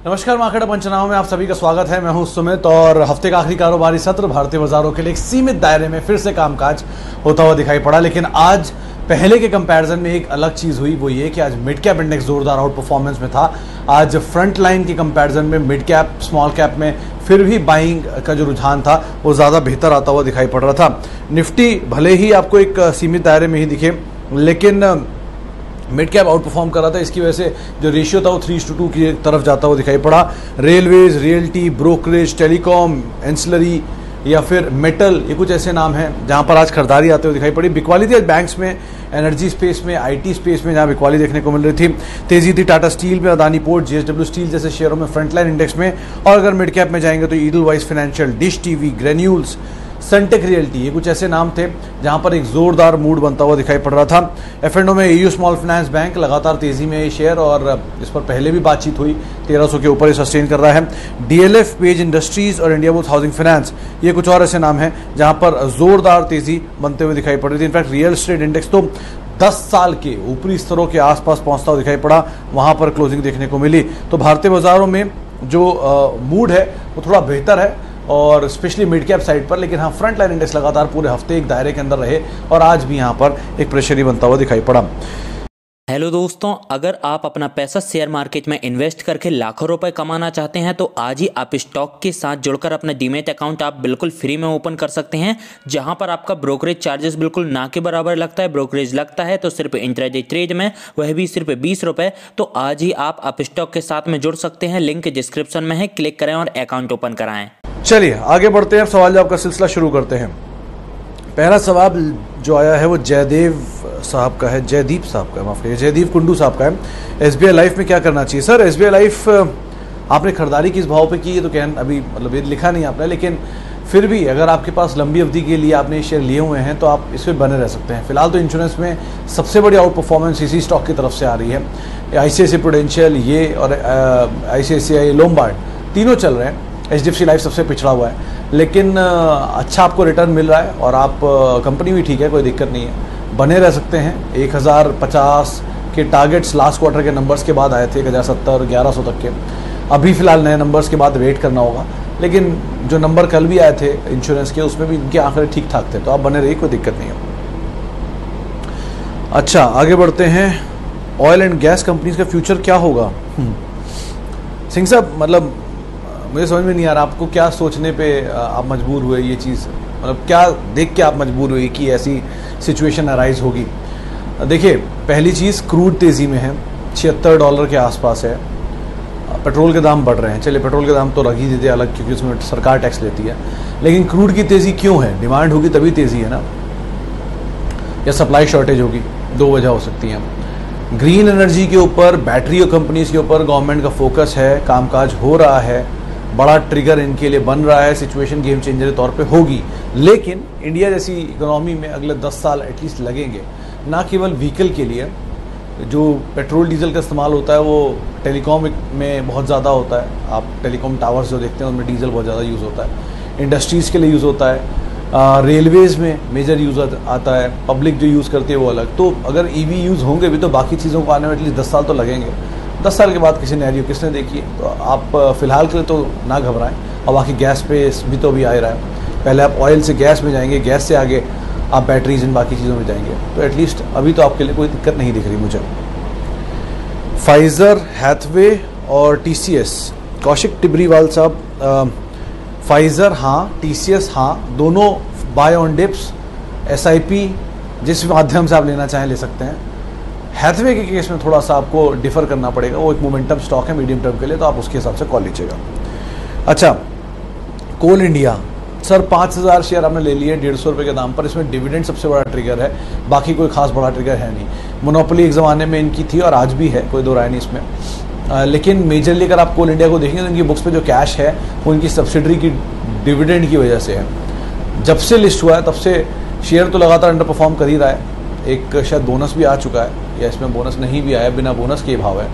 नमस्कार, मार्केट पंचनामा में आप सभी का स्वागत है। मैं हूं सुमित और हफ्ते का आखिरी कारोबारी सत्र भारतीय बाजारों के लिए एक सीमित दायरे में फिर से कामकाज होता हुआ दिखाई पड़ा। लेकिन आज पहले के कंपैरिजन में एक अलग चीज हुई, वो ये कि आज मिड कैप इंडेक्स जोरदार आउट परफॉर्मेंस में था। आज फ्रंट लाइन के कंपैरिजन में मिड कैप स्मॉल कैप में फिर भी बाइंग का जो रुझान था वो ज़्यादा बेहतर आता हुआ दिखाई पड़ रहा था। निफ्टी भले ही आपको एक सीमित दायरे में ही दिखे, लेकिन मिड कैप आउट परफॉर्म कर रहा था। इसकी वजह से जो रेशियो था वो 3:2 की तरफ जाता हुआ दिखाई पड़ा। Railways, realty, brokerage, telecom, ancillary या फिर मेटल, ये कुछ ऐसे नाम हैं जहां पर आज खरीदारी आते हुए दिखाई पड़ी। बिकवाली थी आज बैंक्स में, एनर्जी स्पेस में, आईटी स्पेस में, जहां बिकवाली देखने को मिल रही थी। तेजी थी टाटा स्टील में, अदानी पोर्ट, जेएसडब्ल्यू स्टील जैसे शेयरों में फ्रंटलाइन इंडेक्स में। और अगर मिड कैप में जाएंगे तो Edelweiss Financial, Dish TV, Granules, Sunteck Realty, ये कुछ ऐसे नाम थे जहां पर एक जोरदार मूड बनता हुआ दिखाई पड़ रहा था। एफ&ओ में एयू स्मॉल फाइनेंस बैंक लगातार तेजी में ये शेयर, और इस पर पहले भी बातचीत हुई, 1300 के ऊपर ही सस्टेन कर रहा है। डीएलएफ, पेज इंडस्ट्रीज और इंडिया बुल्स हाउसिंग फाइनेंस, ये कुछ और ऐसे नाम हैं जहां पर जोरदार तेजी बनते हुए दिखाई पड़ रही थी। इनफैक्ट रियल एस्टेट इंडेक्स तो 10 साल के ऊपरी स्तरों के आसपास पहुंचता हुआ दिखाई पड़ा, वहां पर क्लोजिंग देखने को मिली। तो भारतीय बाजारों में जो मूड है वो थोड़ा बेहतर है, और स्पेशली मिड कैप साइड पर। लेकिन हाँ, फ्रंट लाइन इंडेक्स लगातार पूरे हफ्ते एक दायरे के अंदर रहे और आज भी यहाँ पर एक प्रेशर ही बनता हुआ दिखाई पड़ा। हेलो दोस्तों, अगर आप अपना पैसा शेयर मार्केट में इन्वेस्ट करके लाखों रुपए कमाना चाहते हैं तो आज ही आप स्टॉक के साथ जुड़कर अपना डीमैट अकाउंट आप बिल्कुल फ्री में ओपन कर सकते हैं, जहां पर आपका ब्रोकरेज चार्जेस बिल्कुल ना के बराबर लगता है। ब्रोकरेज लगता है तो सिर्फ इंट्राडे ट्रेड में, वह भी सिर्फ 20 रुपये। तो आज ही आप स्टॉक के साथ में जुड़ सकते हैं, लिंक डिस्क्रिप्शन में है, क्लिक करें और अकाउंट ओपन कराएं। चलिए आगे बढ़ते हैं, सवाल जवाब का सिलसिला शुरू करते हैं। पहला सवाल जो आया है वो जयदेव साहब का है, जयदीप साहब का, माफ करिए, जयदीप कुंडू साहब का है। एसबीआई लाइफ में क्या करना चाहिए? सर, एसबीआई लाइफ आपने खरीदारी किस भाव पे की है तो क्या अभी मतलब ये लिखा नहीं आपने, लेकिन फिर भी अगर आपके पास लंबी अवधि के लिए आपने शेयर लिए हुए हैं तो आप इसमें बने रह सकते हैं। फिलहाल तो इंश्योरेंस में सबसे बड़ी आउट परफॉर्मेंस इसी स्टॉक की तरफ से आ रही है। आईसीआईसीआई प्रूडेंशियल ये और आईसीआईसीआई लोम्बार्ड तीनों चल रहे हैं। एचडीएफसी लाइफ सबसे पिछड़ा हुआ है, लेकिन अच्छा आपको रिटर्न मिल रहा है और आप कंपनी भी ठीक है, कोई दिक्कत नहीं है, बने रह सकते हैं। 1050 के टारगेट्स लास्ट क्वार्टर के नंबर्स के बाद आए थे, 1070, 1100 तक के। अभी फिलहाल नए नंबर्स के बाद वेट करना होगा, लेकिन जो नंबर कल भी आए थे इंश्योरेंस के, उसमें भी इनके आंकड़े ठीक ठाक थे, तो आप बने रहिए, कोई दिक्कत नहीं है। अच्छा, आगे बढ़ते हैं। ऑयल एंड गैस कंपनीज का फ्यूचर क्या होगा? सिंह साहब, मतलब मुझे समझ में नहीं आ रहा आपको क्या सोचने पे आप मजबूर हुए ये चीज़, मतलब क्या देख के आप मजबूर हुए कि ऐसी सिचुएशन अराइज होगी? देखिए, पहली चीज़, क्रूड तेज़ी में है, $76 के आसपास है। पेट्रोल के दाम बढ़ रहे हैं, चलिए पेट्रोल के दाम तो रख ही देते अलग, क्योंकि उसमें सरकार टैक्स लेती है, लेकिन क्रूड की तेज़ी क्यों है? डिमांड होगी तभी तेज़ी है ना, या सप्लाई शॉर्टेज होगी, दो वजह हो सकती हैं। ग्रीन एनर्जी के ऊपर, बैटरी कंपनीज के ऊपर गवर्नमेंट का फोकस है, कामकाज हो रहा है, बड़ा ट्रिगर इनके लिए बन रहा है, सिचुएशन गेम चेंजर के तौर पे होगी। लेकिन इंडिया जैसी इकोनॉमी में अगले 10 साल एटलीस्ट लगेंगे, ना केवल व्हीकल के लिए। जो पेट्रोल डीजल का इस्तेमाल होता है वो टेलीकॉम में बहुत ज़्यादा होता है, आप टेलीकॉम टावर्स जो देखते हैं उनमें डीजल बहुत ज़्यादा यूज़ होता है। इंडस्ट्रीज़ के लिए यूज़ होता है, रेलवेज़ में मेजर यूज़ आता है, पब्लिक जो यूज़ करती है वो अलग। तो अगर ईवी यूज़ होंगे भी तो बाकी चीज़ों को आने में एटलीस्ट 10 साल तो लगेंगे। 10 साल के बाद किसी सिनेरियो किसने देखी है? तो आप फिलहाल के लिए तो ना घबराएं। और बाकी गैस पे भी तो अभी आ रहा है, पहले आप ऑयल से गैस में जाएंगे, गैस से आगे आप बैटरीज इन बाकी चीज़ों में जाएंगे, तो एटलीस्ट अभी तो आपके लिए कोई दिक्कत नहीं दिख रही मुझे। फाइजर, हैथवे और टीसीएस, कौशिक टिब्रीवाल साहब, फाइजर हाँ, टीसीएस हाँ, दोनों बाय ऑन डिप्स, एसआईपी जिस माध्यम से आप लेना चाहें ले सकते हैं। हैथवे के केस में थोड़ा सा आपको डिफर करना पड़ेगा, वो एक मोमेंटम स्टॉक है मीडियम टर्म के लिए, तो आप उसके हिसाब से कॉल लीजिएगा। अच्छा, कोल इंडिया, सर 5000 शेयर आपने ले लिए 150 रुपये के दाम पर, इसमें डिविडेंड सबसे बड़ा ट्रिगर है, बाकी कोई खास बड़ा ट्रिगर है नहीं। मोनोपोली एक ज़माने में इनकी थी और आज भी है, कोई दो राय नहीं इसमें। लेकिन मेजरली अगर आप कोल इंडिया को देखेंगे तो इनकी बुक्स पे जो कैश है वो इनकी सब्सिडरी की डिविडेंड की वजह से है। जब से लिस्ट हुआ है तब से शेयर तो लगातार अंडर परफॉर्म कर ही रहा है। एक शायद बोनस भी आ चुका है, या इसमें बोनस नहीं भी आया, बिना बोनस के भाव है।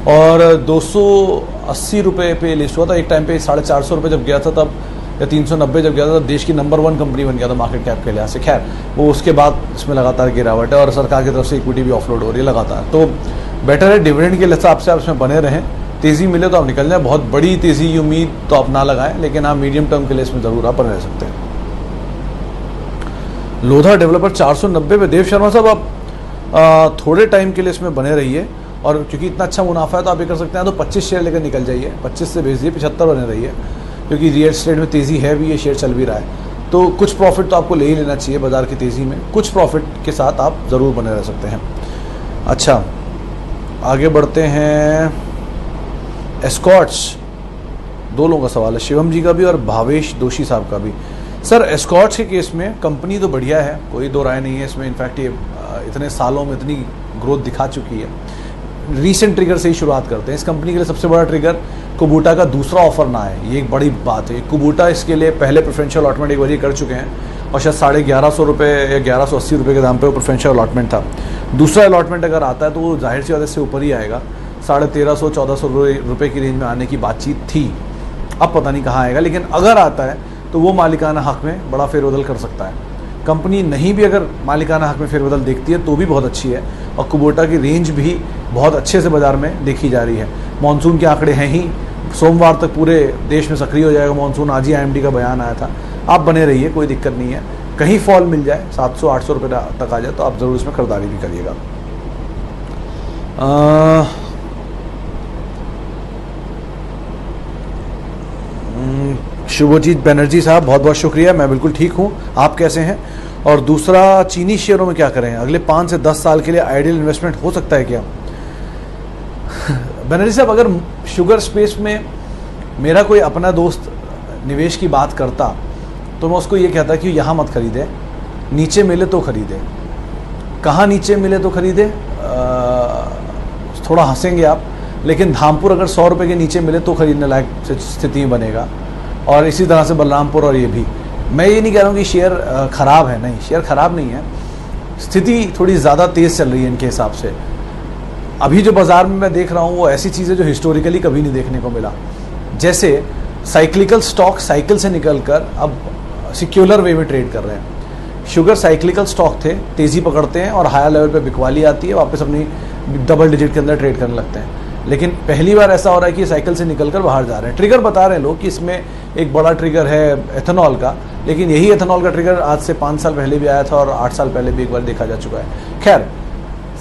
और 280 रुपये पे लिस्ट हुआ था, एक टाइम पे 450 रुपये जब गया था तब, या 390 जब गया था तब देश की नंबर 1 कंपनी बन गया था मार्केट कैप के लिहाज से। खैर, वो उसके बाद इसमें लगातार गिरावट है और सरकार की तरफ से इक्विटी भी ऑफलोड हो रही है लगातार। तो बेटर है डिविडेंड के हिसाब से आप इसमें बने रहें, तेज़ी मिले तो आप निकल जाए, बहुत बड़ी तेज़ी की उम्मीद तो आप ना लगाएं, लेकिन हाँ मीडियम टर्म के लिए इसमें ज़रूर आप रह सकते हैं। लोधा डेवलपर 490 पे। देव शर्मा साहब आप थोड़े टाइम के लिए इसमें बने रहिए, और क्योंकि इतना अच्छा मुनाफा है तो आप ये कर सकते हैं, तो 25 शेयर लेकर निकल जाइए, 25 से भेज दिए 75 बने रहिए, क्योंकि रियल एस्टेट में तेज़ी है भी, ये शेयर चल भी रहा है, तो कुछ प्रॉफिट तो आपको ले ही लेना चाहिए बाज़ार की तेज़ी में, कुछ प्रॉफिट के साथ आप ज़रूर बने रह सकते हैं। अच्छा, आगे बढ़ते हैं। एस्कॉर्ट्स, दो लोगों का सवाल है, शिवम जी का भी और भावेश दोषी साहब का भी। सर एस्कॉर्ट्स के केस में कंपनी तो बढ़िया है, कोई दो राय नहीं है इसमें, इनफैक्ट ये इतने सालों में इतनी ग्रोथ दिखा चुकी है। रीसेंट ट्रिगर से ही शुरुआत करते हैं। इस कंपनी के लिए सबसे बड़ा ट्रिगर कुबूटा का दूसरा ऑफर ना है, ये एक बड़ी बात है। कुबूटा इसके लिए पहले प्रेफरेंशियल अलॉटमेंट एक बार कर चुके हैं, और शायद 1150 रुपये या 1180 रुपये के दाम पे वो प्रेफरेंशियल अलॉटमेंट था। दूसरा अलॉटमेंट अगर आता है तो वो जाहिर सी बात से ऊपर ही आएगा, 1350-1400 रुपये की रेंज में आने की बातचीत थी, अब पता नहीं कहाँ आएगा, लेकिन अगर आता है तो वो मालिकाना हक में बड़ा फेरबदल कर सकता है। कंपनी नहीं भी अगर मालिकाना हक में फेरबदल देखती है तो भी बहुत अच्छी है, और कुबोटा की रेंज भी बहुत अच्छे से बाजार में देखी जा रही है। मॉनसून के आंकड़े हैं ही, सोमवार तक पूरे देश में सक्रिय हो जाएगा मॉनसून, आज ही IMD का बयान आया था। आप बने रहिए, कोई दिक्कत नहीं है, कहीं फॉल मिल जाए 700-800 रुपये तक आ जाए तो आप ज़रूर इसमें खरीदारी भी करिएगा। शुभजीत बनर्जी साहब बहुत बहुत शुक्रिया, मैं बिल्कुल ठीक हूँ, आप कैसे हैं? और दूसरा, चीनी शेयरों में क्या करें, अगले 5 से 10 साल के लिए आइडियल इन्वेस्टमेंट हो सकता है क्या? बनर्जी साहब, अगर शुगर स्पेस में मेरा कोई अपना दोस्त निवेश की बात करता तो मैं उसको ये कहता कि यहाँ मत खरीदे, नीचे मिले तो खरीदे। कहाँ नीचे मिले तो खरीदे, थोड़ा हंसेंगे आप, लेकिन धामपुर अगर 100 रुपये के नीचे मिले तो खरीदने लायक स्थिति में बनेगा, और इसी तरह से बलरामपुर, और ये भी। मैं ये नहीं कह रहा हूँ कि शेयर ख़राब है, नहीं, शेयर ख़राब नहीं है, स्थिति थोड़ी ज़्यादा तेज़ चल रही है इनके हिसाब से। अभी जो बाज़ार में मैं देख रहा हूँ वो ऐसी चीज़ें जो हिस्टोरिकली कभी नहीं देखने को मिला, जैसे साइक्लिकल स्टॉक साइकिल से निकलकर अब सिक्युलर वे में ट्रेड कर रहे हैं। शुगर साइक्लिकल स्टॉक थे, तेज़ी पकड़ते हैं और हायर लेवल पे बिकवाली आती है, वापस अपनी डबल डिजिट के अंदर ट्रेड करने लगते हैं। लेकिन पहली बार ऐसा हो रहा है कि साइकिल से निकलकर बाहर जा रहे हैं। ट्रिगर बता रहे हैं लोग कि इसमें एक बड़ा ट्रिगर है एथेनॉल का, लेकिन यही एथेनॉल का ट्रिगर आज से 5 साल पहले भी आया था और 8 साल पहले भी एक बार देखा जा चुका है। खैर,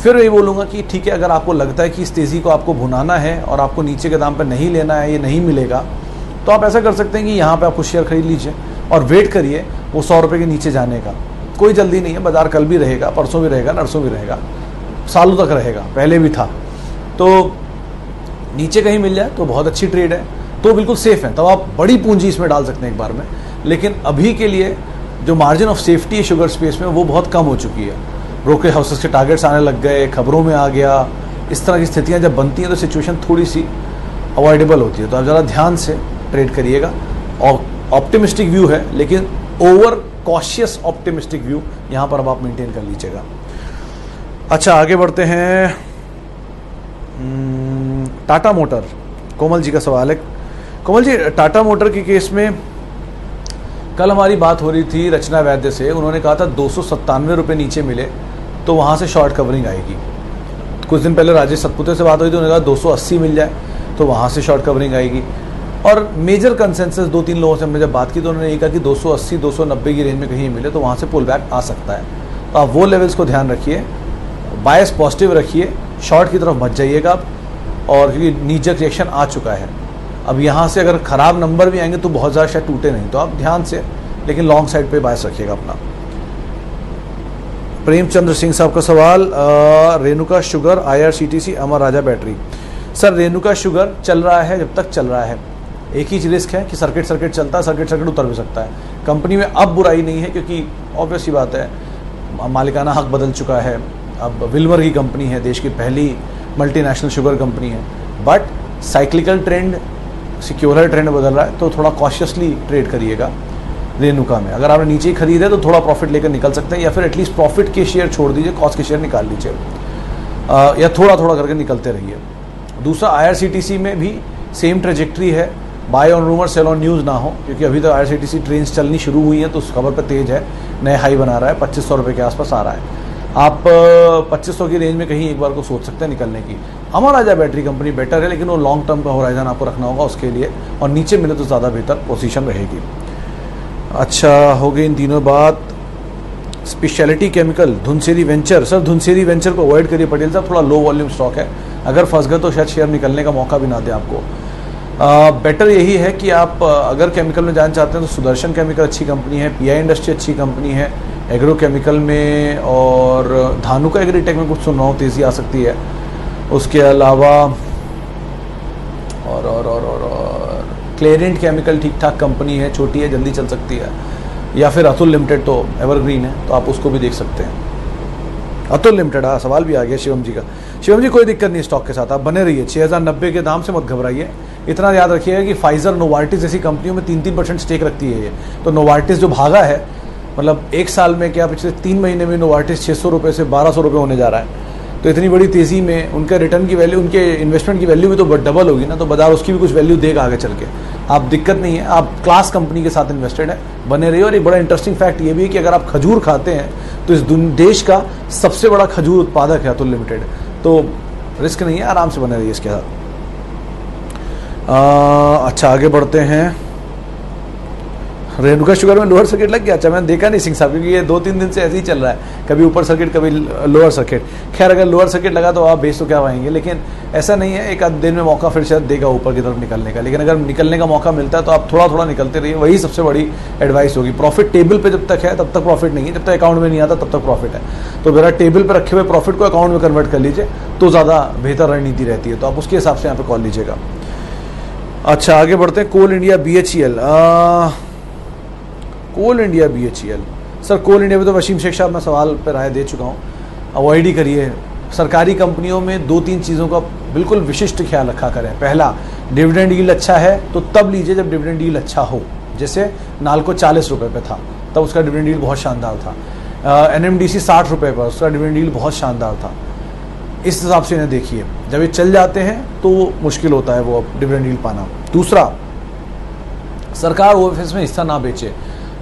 फिर यही बोलूँगा कि ठीक है, अगर आपको लगता है कि इस तेज़ी को आपको भुनाना है और आपको नीचे के दाम पर नहीं लेना है, ये नहीं मिलेगा, तो आप ऐसा कर सकते हैं कि यहाँ पर आप कुछ शेयर खरीद लीजिए और वेट करिए वो 100 रुपये के नीचे जाने का। कोई जल्दी नहीं है, बाजार कल भी रहेगा, परसों भी रहेगा, नरसों भी रहेगा, सालों तक रहेगा, पहले भी था। तो नीचे कहीं मिल जाए तो बहुत अच्छी ट्रेड है, तो बिल्कुल सेफ़ है, तब आप बड़ी पूंजी इसमें डाल सकते हैं एक बार में। लेकिन अभी के लिए जो मार्जिन ऑफ सेफ्टी है शुगर स्पेस में वो बहुत कम हो चुकी है। ब्रोकरेज हाउसेस के टारगेट्स आने लग गए, खबरों में आ गया, इस तरह की स्थितियाँ जब बनती हैं तो सिचुएशन थोड़ी सी अवॉइडेबल होती है। तो आप ज़रा ध्यान से ट्रेड करिएगा। और ऑप्टिमिस्टिक व्यू है, लेकिन ओवर कॉशियस ऑप्टिमिस्टिक व्यू यहाँ पर अब आप मेंटेन कर लीजिएगा। अच्छा, आगे बढ़ते हैं। टाटा मोटर, कोमल जी का सवाल है। कोमल जी, टाटा मोटर के केस में कल हमारी बात हो रही थी रचना वैद्य से, उन्होंने कहा था 297 रुपये नीचे मिले तो वहाँ से शॉर्ट कवरिंग आएगी। कुछ दिन पहले राजेश सतपुते से बात हुई थी, उन्होंने कहा 280 मिल जाए तो वहाँ से शॉर्ट कवरिंग आएगी। और मेजर कंसेंसस 2-3 लोगों से हमने जब बात की तो उन्होंने ये कहा कि 280-290 की रेंज में कहीं मिले तो वहाँ से पुल बैक आ सकता है। तो आप वो लेवल्स को ध्यान रखिए, बायस पॉजिटिव रखिए, शॉर्ट की तरफ मत जाइएगा आप, और क्योंकि नीजक रिएक्शन आ चुका है। अब यहाँ से अगर ख़राब नंबर भी आएंगे तो बहुत ज़्यादा शायद टूटे नहीं, तो आप ध्यान से, लेकिन लॉन्ग साइड पे बायस रखिएगा अपना। प्रेमचंद्र सिंह साहब का सवाल, रेणुका शुगर, IRCTC, अमर राजा बैटरी। सर, रेणुका शुगर चल रहा है जब तक चल रहा है, एक ही रिस्क है कि सर्किट चलता है, सर्किट उतर भी सकता है। कंपनी में अब बुराई नहीं है क्योंकि ऑब्वियस ही बात है, मालिकाना हक बदल चुका है, अब विल्मर की कंपनी है, देश की पहली मल्टीनेशनल शुगर कंपनी है। बट साइक्लिकल ट्रेंड, सिक्योरर ट्रेंड बदल रहा है, तो थोड़ा कॉशियसली ट्रेड करिएगा रेणुका में। अगर आपने नीचे ही खरीदे तो थोड़ा प्रॉफिट लेकर निकल सकते हैं, या फिर एटलीस्ट प्रॉफिट के शेयर छोड़ दीजिए, कॉस्ट के शेयर निकाल लीजिए, या थोड़ा थोड़ा करके निकलते रहिए। दूसरा, IRCTC में भी सेम ट्रेजेक्ट्री है, buy on rumour sell on news ना हो, क्योंकि अभी तो IRCTC ट्रेन चलनी शुरू हुई हैं तो उस खबर पर तेज है, नए हाई बना रहा है, 2500 रुपये के आसपास आ रहा है। आप 2500 की रेंज में कहीं एक बार को सोच सकते हैं निकलने की। अमर राजा बैटरी कंपनी बेटर है, लेकिन वो लॉन्ग टर्म का होराइजन आपको रखना होगा उसके लिए, और नीचे मिले तो ज़्यादा बेहतर पोजीशन रहेगी। अच्छा, हो गई इन तीनों बात। Specialty chemical, Dhunseri venture. Sir Dhunseri venture को अवॉइड करिए पटेल साहब, थोड़ा लो वॉल्यूम स्टॉक है, अगर फंस गए तो शायद शेयर निकलने का मौका भी ना दे आपको। बेटर यही है कि आप अगर केमिकल में जाना चाहते हैं तो सुदर्शन केमिकल अच्छी कंपनी है, पीआई इंडस्ट्री अच्छी कंपनी है एग्रो केमिकल में, और धानुका एग्रीटेक में कुछ सुन रहा हूँ तेज़ी आ सकती है। उसके अलावा और क्लेरेंट केमिकल ठीक ठाक कंपनी है, छोटी है, जल्दी चल सकती है। या फिर अतुल लिमिटेड तो एवरग्रीन है, तो आप उसको भी देख सकते हैं। अतुल लिमिटेड, हाँ सवाल भी आ गया शिवम जी का। शिवम जी कोई दिक्कत नहीं स्टॉक के साथ, आप बने रहिए। 6090 के दाम से मत घबराइए। इतना याद रखिएगा कि फाइजर, नोवार्टिस जैसी कंपनियों में 3-3% स्टेक रखती है ये। तो नोवार्टिस जो भागा है, मतलब एक साल में क्या पिछले 3 महीने में नोवार्टिस 600 रुपये से 1200 रुपये होने जा रहा है। तो इतनी बड़ी तेज़ी में उनका रिटर्न की वैल्यू, उनके इन्वेस्टमेंट की वैल्यू भी तो डबल होगी ना, तो बाजार उसकी भी कुछ वैल्यू देगा आगे चल के। आप दिक्कत नहीं है, आप क्लास कंपनी के साथ इन्वेस्टेड है, बने रहिए। और एक बड़ा इंटरेस्टिंग फैक्ट ये भी है कि अगर आप खजूर खाते हैं तो इस देश का सबसे बड़ा खजूर उत्पादक है अतुल लिमिटेड, तो रिस्क नहीं है, आराम से बने रहिए इसके साथ। अच्छा आगे बढ़ते हैं। रेणुका शुगर में लोअर सर्किट लग गया? अच्छा मैंने देखा नहीं सिंह साहब, क्योंकि ये 2-3 दिन से ऐसे ही चल रहा है, कभी ऊपर सर्किट कभी लोअर सर्किट। खैर अगर लोअर सर्किट लगा तो आप बेच तो क्या पाएंगे, लेकिन ऐसा नहीं है, एक आध दिन में मौका फिर शायद देगा ऊपर की तरफ निकलने का। लेकिन अगर निकलने का मौका मिलता है तो आप थोड़ा थोड़ा निकलते रहिए, वही सबसे बड़ी एडवाइस होगी। प्रॉफिट टेबल पर जब तक है तब तक प्रॉफिट नहीं है, जब तक अकाउंट में नहीं आता तब तक प्रॉफिट है। तो मेरा टेबल पर रखे हुए प्रॉफिट को अकाउंट में कन्वर्ट कर लीजिए, तो ज़्यादा बेहतर रणनीति रहती है। तो आप उसके हिसाब से यहाँ पर कॉल लीजिएगा। अच्छा आगे बढ़ते हैं। कोल इंडिया BHEL। कोल इंडिया BHEL, सर कोल इंडिया में तो वसीम शेख साहब मैं सवाल पर राय दे चुका हूँ, अवॉइड ही करिए। सरकारी कंपनियों में 2-3 चीज़ों का बिल्कुल विशिष्ट ख्याल रखा करें। पहला, डिविडेंड यील्ड अच्छा है तो तब लीजिए जब डिविडेंड यील्ड अच्छा हो। जैसे नाल्को 40 रुपये पे था तब उसका डिविडेंड यील्ड बहुत शानदार था। NMDC 60 रुपये पर, उसका डिविडेंड यील्ड बहुत शानदार था। इस हिसाब से इन्हें देखिए, जब ये चल जाते हैं तो मुश्किल होता है वो डिविडेंड यील्ड पाना। दूसरा, सरकार OFS में हिस्सा ना बेचे।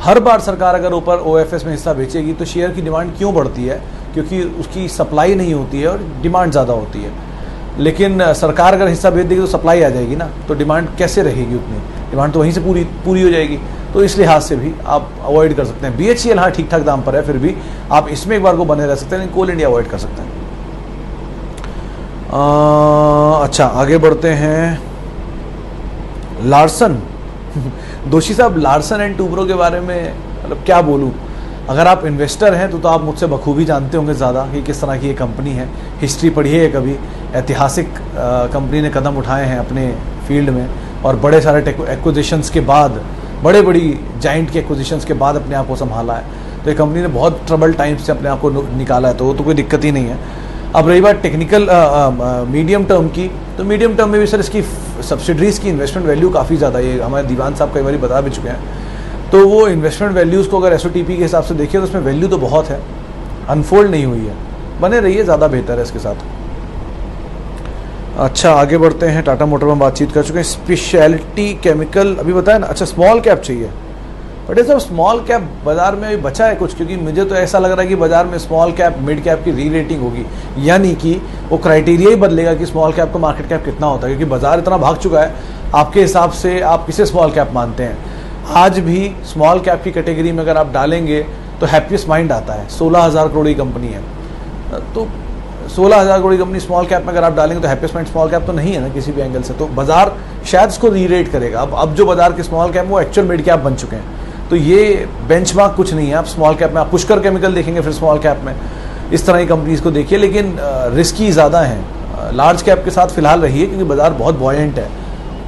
हर बार सरकार अगर ऊपर OFS में हिस्सा बेचेगी तो शेयर की डिमांड क्यों बढ़ती है? क्योंकि उसकी सप्लाई नहीं होती है और डिमांड ज़्यादा होती है। लेकिन सरकार अगर हिस्सा बेच देगी तो सप्लाई आ जाएगी ना, तो डिमांड कैसे रहेगी? उतनी डिमांड तो वहीं से पूरी हो जाएगी। तो इस लिहाज से भी आप अवॉइड कर सकते हैं। BHEL हाँ ठीक ठाक दाम पर है, फिर भी आप इसमें एक बार को बने रह सकते हैं, लेकिन कोल इंडिया अवॉइड कर सकते हैं। अच्छा आगे बढ़ते हैं। लार्सन दोषी साहब, लार्सन एंड टूब्रो के बारे में मतलब क्या बोलूँ? अगर आप इन्वेस्टर हैं तो आप मुझसे बखूबी जानते होंगे ज़्यादा कि किस तरह की ये कंपनी है। हिस्ट्री पढ़िए कभी, ऐतिहासिक कंपनी ने कदम उठाए हैं अपने फील्ड में, और बड़े सारे एक्विजिशंस के बाद, बड़ी जाइंट के एक्विजिशंस के बाद अपने आप को संभाला है। तो ये कंपनी ने बहुत ट्रबल टाइम्स से अपने आप को निकाला है, तो वो तो कोई दिक्कत ही नहीं है। अब रही बात टेक्निकल मीडियम टर्म की, तो मीडियम टर्म में भी सर इसकी सब्सिडरीज की इन्वेस्टमेंट वैल्यू काफ़ी ज़्यादा है, ये हमारे दीवान साहब कई बार बता भी चुके हैं। तो वो इन्वेस्टमेंट वैल्यूज़ को अगर SOTP के हिसाब से देखिए तो उसमें वैल्यू तो बहुत है, अनफोल्ड नहीं हुई है। बने रहिए, ज़्यादा बेहतर है इसके साथ। अच्छा आगे बढ़ते हैं। टाटा मोटर में बातचीत कर चुके हैं। स्पेशलिटी केमिकल अभी बताया ना। अच्छा स्मॉल कैप चाहिए बट सर, स्मॉल कैप बाजार में अभी बचा है कुछ? क्योंकि मुझे तो ऐसा लग रहा है कि बाजार में स्मॉल कैप मिड कैप की री रेटिंग होगी, यानी कि वो क्राइटेरिया ही बदलेगा कि स्मॉल कैप का मार्केट कैप कितना होता है। क्योंकि बाजार इतना भाग चुका है, आपके हिसाब से आप किसे स्मॉल कैप मानते हैं? आज भी स्मॉल कैप की कैटेगरी में अगर आप डालेंगे तो हैप्पीएस्ट माइंड आता है, 16,000 करोड़ की कंपनी है। तो 16,000 करोड़ की कंपनी स्मॉल कैप में अगर आप डालेंगे तो हैप्पीएस्ट माइंड स्मॉल कैप तो नहीं है ना किसी भी एंगल से। तो बाजार शायद इसको री रेट करेगा। अब जो बाजार के स्मॉल कैप वो एक्चुअल मिड कैप बन चुके हैं, तो ये बेंचमार्क कुछ नहीं है। आप स्मॉल कैप में आप पुष्कर केमिकल देखेंगे, फिर स्मॉल कैप में इस तरह की कंपनीज को देखिए, लेकिन रिस्की ज़्यादा हैं। लार्ज कैप के साथ फिलहाल रहिए क्योंकि बाजार बहुत बॉयेंट है,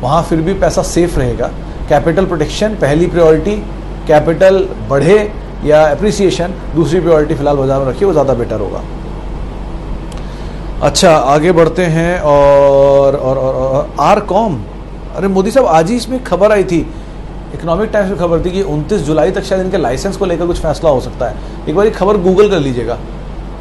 वहाँ फिर भी पैसा सेफ रहेगा। कैपिटल प्रोटेक्शन पहली प्रायोरिटी, कैपिटल बढ़े या एप्रिसिएशन दूसरी प्रायोरिटी फिलहाल बाजार में रखिए, वो ज़्यादा बेटर होगा। अच्छा आगे बढ़ते हैं। और आरकॉम, अरे मोदी साहब आज ही इसमें खबर आई थी, इकोनॉमिक टाइम्स में खबर थी कि 29 जुलाई तक शायद इनके लाइसेंस को लेकर कुछ फैसला हो सकता है। एक बार ये खबर गूगल कर लीजिएगा।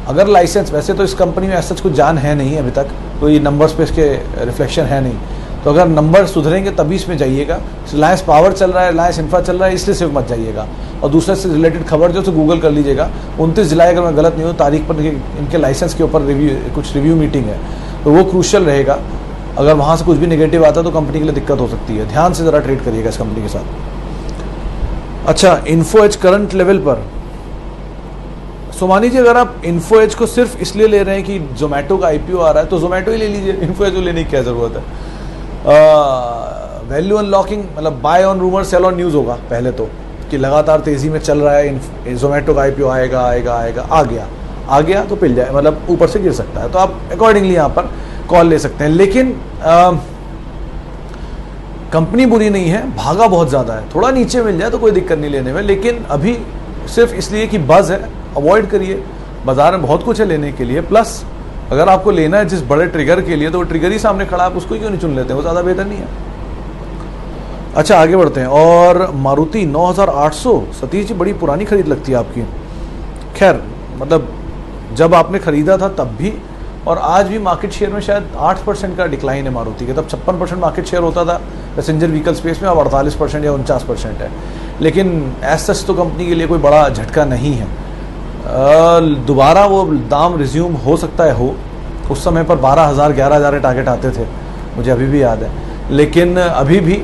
अगर लाइसेंस, वैसे तो इस कंपनी में ऐसा कुछ जान है नहीं अभी तक, कोई नंबर्स पे इसके रिफ्लेक्शन है नहीं, तो अगर नंबर सुधरेंगे तभी इसमें जाइएगा। रिलायंस पावर चल रहा है, रिलायंस इंफ्रा चल रहा है, इसलिए सिर्फ मत जाइएगा। और दूसरे से रिलेटेड खबर जो तो गूगल कर लीजिएगा, 29 जुलाई अगर मैं गलत नहीं हूँ तारीख पर इनके लाइसेंस के ऊपर कुछ रिव्यू मीटिंग है, तो वो क्रूशियल रहेगा। अगर वहाँ से कुछ भी नेगेटिव आता है तो कंपनी के लिए दिक्कत हो सकती है। ध्यान से ज़रा ट्रेड करिएगा इस कंपनी के साथ। अच्छा, इन्फो एज करंट लेवल पर, सोमानी जी अगर आप इन्फो एज को सिर्फ इसलिए ले रहे हैं कि जोमेटो का IPO आ रहा है तो जोमेटो ही ले लीजिए, इन्फो एज को लेने की क्या ज़रूरत है। वैल्यू अनलॉकिंग मतलब buy on rumour sell on news होगा पहले तो, कि लगातार तेज़ी में चल रहा है, जोमेटो का IPO आएगा आएगा आएगा, आ गया तो पिल जाए, मतलब ऊपर से गिर सकता है, तो आप अकॉर्डिंगली यहाँ पर कॉल ले सकते हैं। लेकिन कंपनी बुरी नहीं है, भागा बहुत ज़्यादा है, थोड़ा नीचे मिल जाए तो कोई दिक्कत नहीं लेने में, लेकिन अभी सिर्फ इसलिए कि बज़ है अवॉइड करिए। बाजार में बहुत कुछ है लेने के लिए, प्लस अगर आपको लेना है जिस बड़े ट्रिगर के लिए तो वो ट्रिगर ही सामने खड़ा है, आप उसको क्यों नहीं चुन लेते हैं, वो ज़्यादा बेहतर नहीं है। अच्छा आगे बढ़ते हैं। और मारुति 9800, सतीश जी बड़ी पुरानी खरीद लगती है आपकी। खैर मतलब जब आपने खरीदा था तब भी और आज भी मार्केट शेयर में शायद 8% का डिक्लाइन है मारुति के। तब 56% मार्केट शेयर होता था पैसेंजर व्हीकल स्पेस में, अब 48% या 49% है। लेकिन एज सच तो कंपनी के लिए कोई बड़ा झटका नहीं है। दोबारा वो दाम रिज्यूम हो सकता है हो, उस समय पर 12,000 11,000 टारगेट आते थे, मुझे अभी भी याद है। लेकिन अभी भी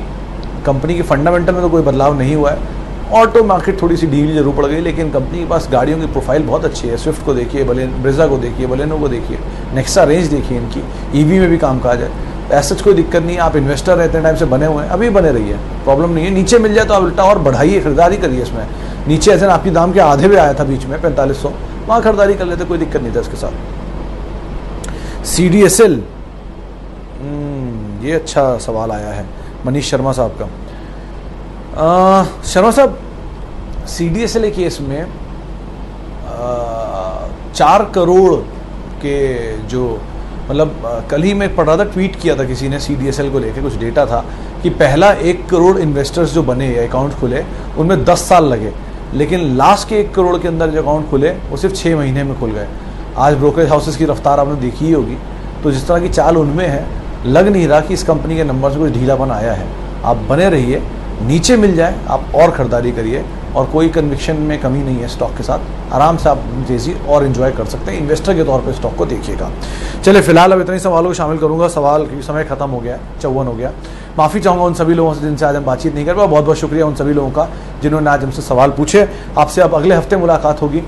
कंपनी के फंडामेंटल में तो कोई बदलाव नहीं हुआ है। ऑटो मार्केट थोड़ी सी ढीली जरूर पड़ गई, लेकिन कंपनी के पास गाड़ियों की प्रोफाइल बहुत अच्छी है। स्विफ्ट को देखिए, ब्रेजा को देखिए, बलेनो को देखिए, नेक्सा रेंज देखिए, इनकी ईवी में भी कामकाज है। ऐसा कोई दिक्कत नहीं है। आप इन्वेस्टर रहते हैं टाइम से बने हुए हैं, अभी बने रहिए, प्रॉब्लम नहीं है। नीचे मिल जाए तो आप उल्टा और बढ़ाइए, खरीदारी करिए इसमें। नीचे ऐसे आपकी दाम के आधे भी आया था बीच में 4500, वहाँ खरीदारी कर लेते, कोई दिक्कत नहीं था इसके साथ। CDSL, ये अच्छा सवाल आया है मनीष शर्मा साहब का। शर्मा साहब, CDSL केस में 4 करोड़ के जो मतलब कल ही मैं पढ़ रहा था, ट्वीट किया था किसी ने CDSL को लेकर, कुछ डेटा था कि पहला 1 करोड़ इन्वेस्टर्स जो बने या अकाउंट खुले उनमें 10 साल लगे, लेकिन लास्ट के 1 करोड़ के अंदर जो अकाउंट खुले वो सिर्फ 6 महीने में खुल गए। आज ब्रोकरेज हाउसेस की रफ्तार आपने देखी ही होगी, तो जिस तरह की चाल उनमें है, लग नहीं रहा कि इस कंपनी के नंबर से कुछ ढीलापन आया है। आप बने रहिए, नीचे मिल जाए आप और खरीदारी करिए, और कोई कन्विक्शन में कमी नहीं है स्टॉक के साथ, आराम से आप तेजी और एंजॉय कर सकते हैं। इन्वेस्टर के तौर पे स्टॉक को देखिएगा। चलिए फिलहाल अब इतने ही सवालों को शामिल करूंगा, सवाल क्योंकि समय खत्म हो गया है, 54 हो गया। माफ़ी चाहूँगा उन सभी लोगों से जिनसे आज हम बातचीत नहीं कर पाए। बहुत बहुत शुक्रिया उन सभी लोगों का जिन्होंने आज हमसे सवाल पूछे। आपसे अब अगले हफ्ते मुलाकात होगी,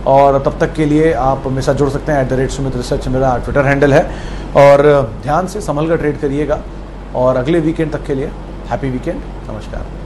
और तब तक के लिए आप मेरे साथ जुड़ सकते हैं। @सुमित रिसर्च मेरा ट्विटर हैंडल है, और ध्यान से संभल कर ट्रेड करिएगा। और अगले वीकेंड तक के लिए हैप्पी वीकेंड, नमस्कार।